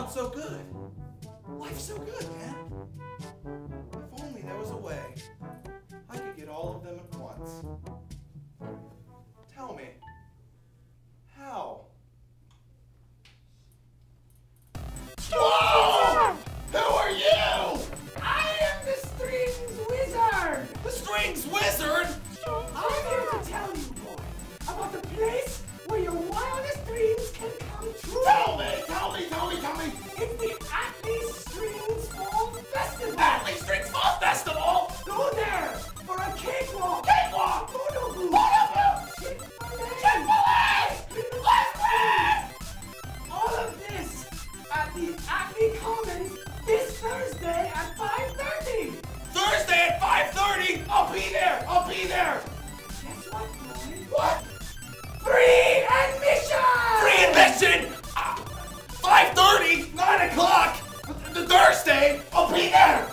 sounds so good. Life's so good, man. If only there was a way I could get all of them at once. Tell me, how? Whoa! Who are you? I am the Strings Wizard! The Strings Wizard? I'm here to tell you, boy, about the place where your wildest dreams can come true. Tell me! It's the Acme Strings Fall Festival. Acme Strings Fall Festival? Go there for a cakewalk. Cakewalk! Photo booth. Chick-fil-A! All of this at the Acme Commons this Thursday at 5:30. Thursday at 5:30? I'll be there! Guess what, boy? What? Free admission! Free admission! 5:30? 9 o'clock? The Thursday? I'll be there!